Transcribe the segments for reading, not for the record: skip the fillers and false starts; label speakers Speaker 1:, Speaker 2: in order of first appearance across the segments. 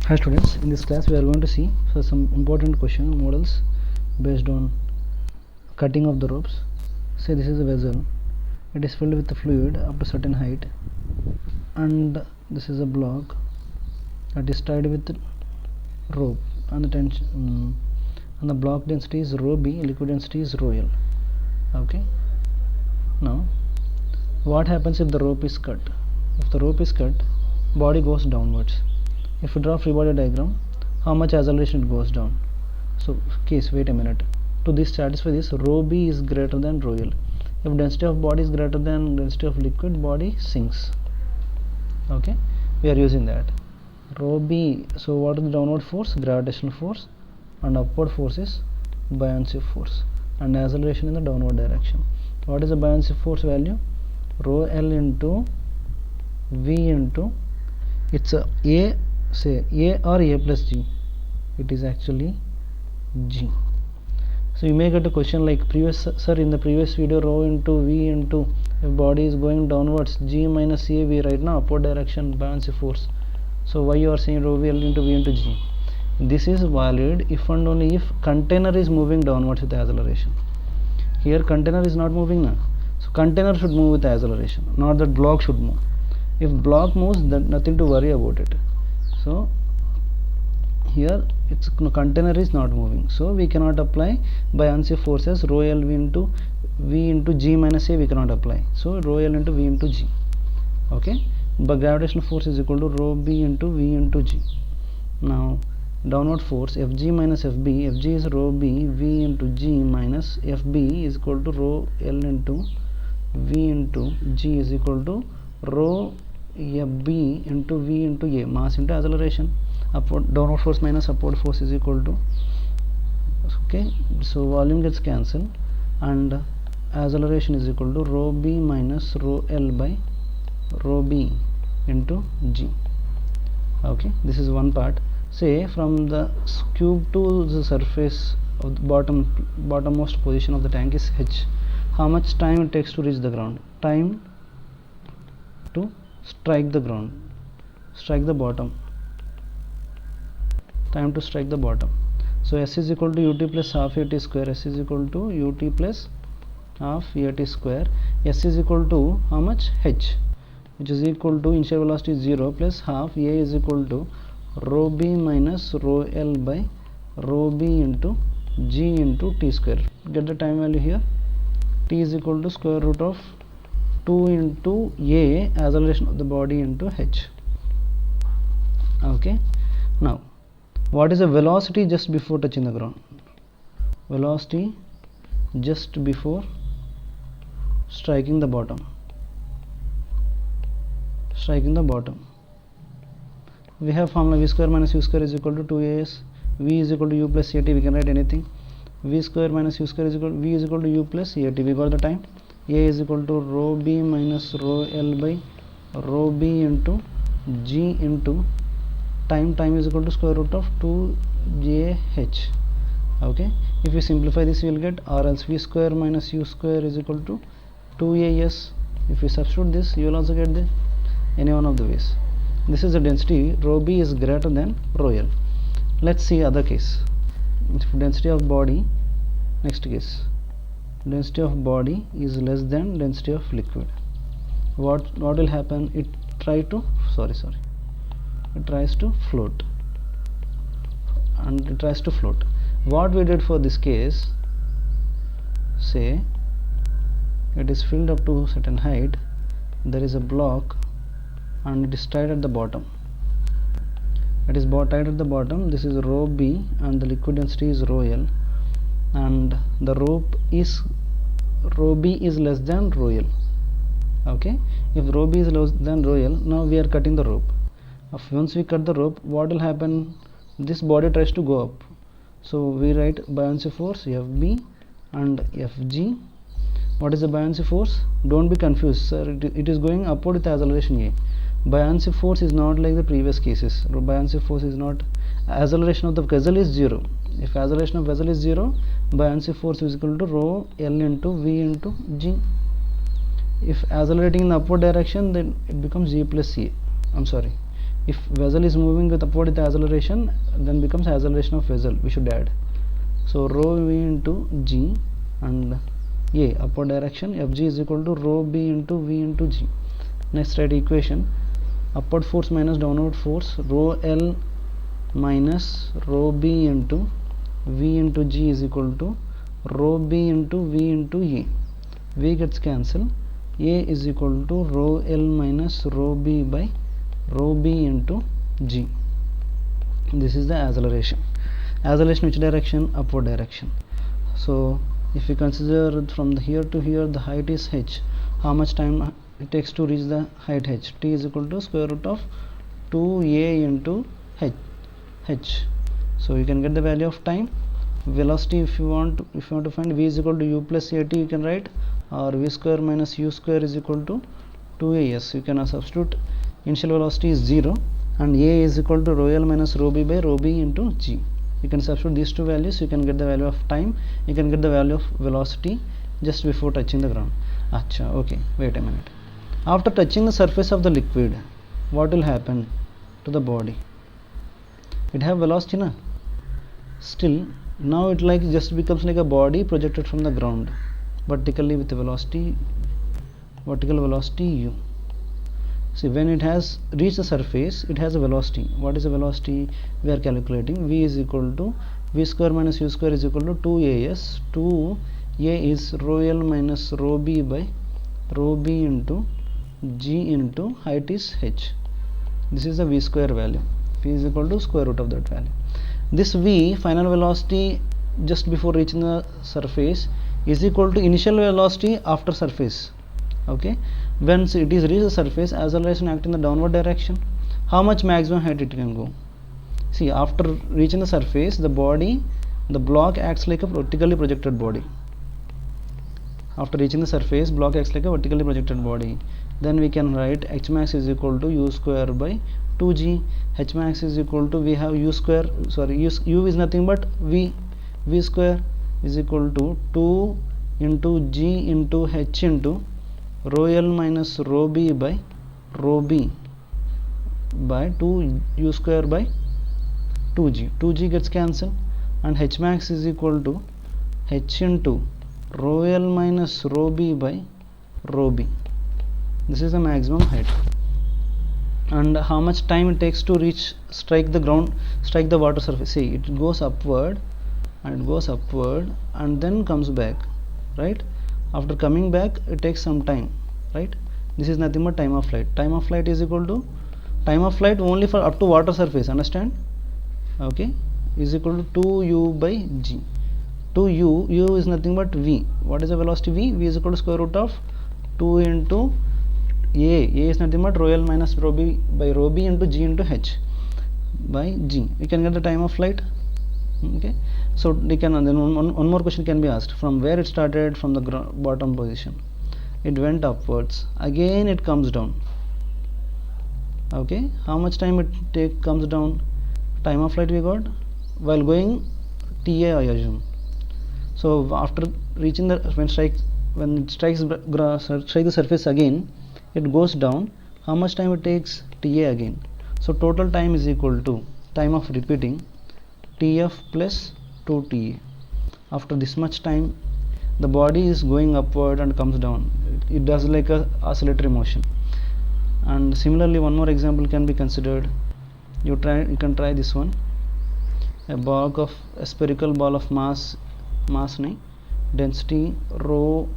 Speaker 1: Hi students, in this class we are going to see some important question models based on cutting of the ropes. Say this is a vessel, it is filled with the fluid up to certain height, and this is a block that is tied with rope, and the tension and the block density is rho b, liquid density is rho l. Okay, now what happens if the rope is cut? If the rope is cut, body goes downwards. If you draw free body diagram, how much acceleration it goes down? So case, wait a minute, to this satisfy this, rho b is greater than rho l. If density of body is greater than density of liquid, body sinks. Okay, we are using that rho b. So what is the downward force? Gravitational force, and upward force is buoyancy force, and acceleration in the downward direction. What is the buoyancy force value? Rho l into v into, it's a say a or a plus g, it is actually g. So you may get a question like previous, sir, in the previous video, rho into v into, if body is going downwards, g minus a, we right now upward direction buoyancy force. So why you are saying rho v l into v into g? This is valid if and only if container is moving downwards with acceleration. Here container is not moving now, so container should move with acceleration, not that block should move. If block moves, then nothing to worry about it. So here its container is not moving, so we cannot apply buoyancy forces rho l v into g minus a, we cannot apply. So rho l into v into g. Okay, but gravitational force is equal to rho b into v into g. Now downward force fg minus fb, fg is rho b, v into g minus fb is equal to rho l into v into g is equal to rho b into v into a, mass into acceleration. Upward downward force minus upward force is equal to, okay, so volume gets cancelled, and acceleration is equal to rho b minus rho l by rho b into g. Okay, this is one part. Say from the cube to the surface of the bottommost position of the tank is h. How much time it takes to reach the ground? Time to strike the ground, strike the bottom, time to strike the bottom. So s is equal to ut plus half at square, s is equal to ut plus half at square. S is equal to how much? H, which is equal to initial velocity 0 plus half a is equal to rho b minus rho l by rho b into g into t square. Get the time value here. T is equal to square root of 2 into a, acceleration of the body, into h. Okay, now what is the velocity just before touching the ground? Velocity just before striking the bottom, we have formula v square minus u square is equal to 2as, v is equal to u plus at, we can write anything. V square minus u square is equal to v is equal to u plus at, we got the time. A is equal to rho b minus rho l by rho b into g into time is equal to square root of 2jah. Okay, if you simplify this, you will get, or else v square minus u square is equal to 2as. If you substitute this, you will also get the any one of the ways. This is the density, rho b is greater than rho l. Let's see other case. Density of body, next case, density of body is less than density of liquid. What will happen? It tries to float, and it tries to float. What we did for this case, say it is filled up to certain height, there is a block and it is tied at the bottom. It is tied at the bottom. This is rho b and the liquid density is rho l, and the rope is rho b is less than rho l. Okay, if rho b is less than rho l, now we are cutting the rope. Once we cut the rope, what will happen? This body tries to go up, so we write buoyancy force fb and fg. What is the buoyancy force? Don't be confused, sir, it is going upward with acceleration a. Buoyancy force is not like the previous cases. Buoyancy force is not, acceleration of the vessel is 0. If acceleration of vessel is 0, buoyancy force is equal to rho l into v into g. If accelerating in the upward direction, then it becomes g plus c. I'm sorry, If vessel is moving with upward with acceleration, then becomes acceleration of vessel, we should add. So rho v into g, and a upward direction, fg is equal to rho b into v into g. Next write equation, upward force minus downward force, rho l minus rho b into v into g is equal to rho b into v into a. V gets cancelled, a is equal to rho l minus rho b by rho b into g. This is the acceleration. Acceleration which direction? Upward direction. So if we consider from here to here, the height is h. How much time it takes to reach the height h? T is equal to square root of 2a into h. So you can get the value of time. Velocity, if you want to find, v is equal to u plus at, you can write, or v square minus u square is equal to 2as. You can substitute initial velocity is 0, and a is equal to rho l minus rho b by rho b into g. You can substitute these two values, you can get the value of time, you can get the value of velocity just before touching the ground. Acha, okay, wait a minute. After touching the surface of the liquid, what will happen to the body? It have velocity, na? Still, now it like just becomes like a body projected from the ground vertically with the velocity, vertical velocity u. See, when it has reached the surface, it has a velocity. What is the velocity? We are calculating. V is equal to v square minus u square is equal to 2as. 2a is rho l minus rho b by rho b into g into height is h. This is the v square value. V is equal to square root of that value. This v, final velocity just before reaching the surface, is equal to initial velocity after surface. Okay, once it is reached the surface, acceleration act in the downward direction. How much maximum height it can go? See, after reaching the surface, the block acts like a vertically projected body. After reaching the surface, block acts like a vertically projected body. Then we can write h max is equal to u square by 2g. H max is equal to, we have u square, sorry, u is nothing but v square is equal to 2 into g into h into rho l minus rho b by rho b by 2 u square by 2g. 2g gets cancelled, and h max is equal to h into rho l minus rho b by rho b. This is the maximum height. And how much time it takes to strike the ground, strike the water surface? See, it goes upward and then comes back, right? After coming back, it takes some time, right? This is nothing but time of flight. Time of flight is equal to time of flight only for up to water surface, understand? Okay, is equal to 2u by g. 2u, u is nothing but v. What is the velocity v? V is equal to square root of 2 into a is nothing but rho l minus rho b by rho b into g into h by g. You can get the time of flight. Okay, so they can, then one more question can be asked. From where it started? From the bottom position, it went upwards, again it comes down. Okay, how much time it comes down? Time of flight we got while going ta, I assume. So after reaching the, when it strikes the surface again, it goes down. How much time it takes? ta again. So total time is equal to time of repeating tf plus 2ta. After this much time, the body is going upward and comes down. It does like a oscillatory motion. And similarly, one more example can be considered. You can try this one. A spherical ball of mass density rho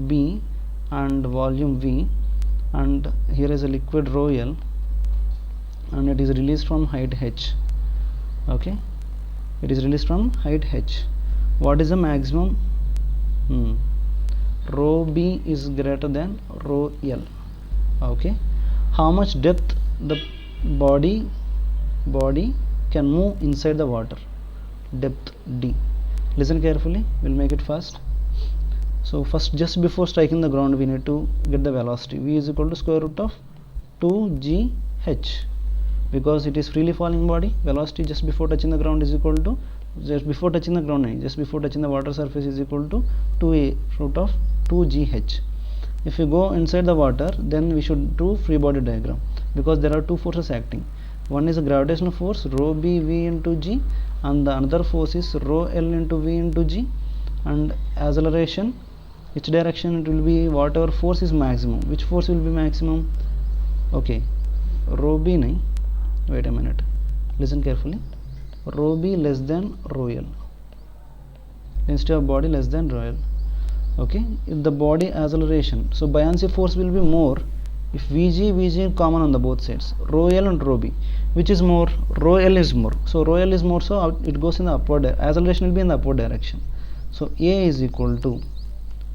Speaker 1: b and volume v, and here is a liquid rho l, and it is released from height h. Okay, it is released from height h. What is the maximum? Rho b is greater than rho l. Okay, how much depth the body can move inside the water? Depth d. Listen carefully, we'll make it fast. So first, just before striking the ground, we need to get the velocity. V is equal to square root of 2gh, because it is freely falling body. Velocity just before touching the ground is equal to, just before touching the water surface is equal to 2a root of 2gh. If we go inside the water, then we should do free body diagram, because there are two forces acting. One is a gravitational force rho b v into g, and the another force is rho l into v into g, and acceleration, which direction it will be, whatever force is maximum, which force will be maximum? Okay, rho b nahi, wait a minute, listen carefully, rho b less than rho l, density of body less than rho l. Okay, if the body acceleration, so buoyancy force will be more if vg common on the both sides, rho l and rho b, which is more? Rho l is more, so rho l is more, so it goes in the upward, acceleration will be in the upward direction. So a is equal to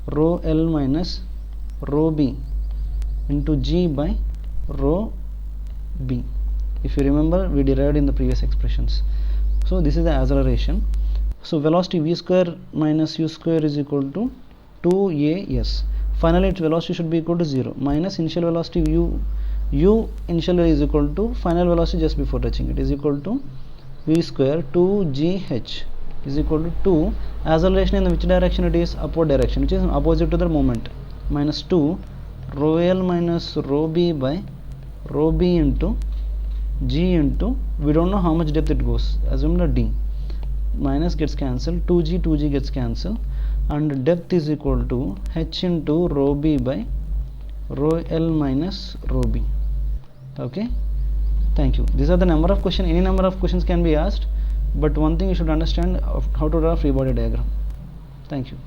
Speaker 1: rho l minus rho b into g by rho b. If you remember, we derived in the previous expressions. So this is the acceleration. So velocity v square minus u square is equal to 2as. Finally its velocity should be equal to 0 minus initial velocity u initial is equal to final velocity just before touching it is equal to v square 2gh is equal to 2. Acceleration in which direction it is? Upward direction, which is opposite to the moment, minus 2 rho l minus rho b by rho b into g into, we don't know how much depth it goes, assume the d, minus gets cancelled, 2g gets cancelled, and depth is equal to h into rho b by rho l minus rho b. Okay, thank you. These are the number of questions, any number of questions can be asked, but one thing you should understand, how to draw free body diagram. Thank you.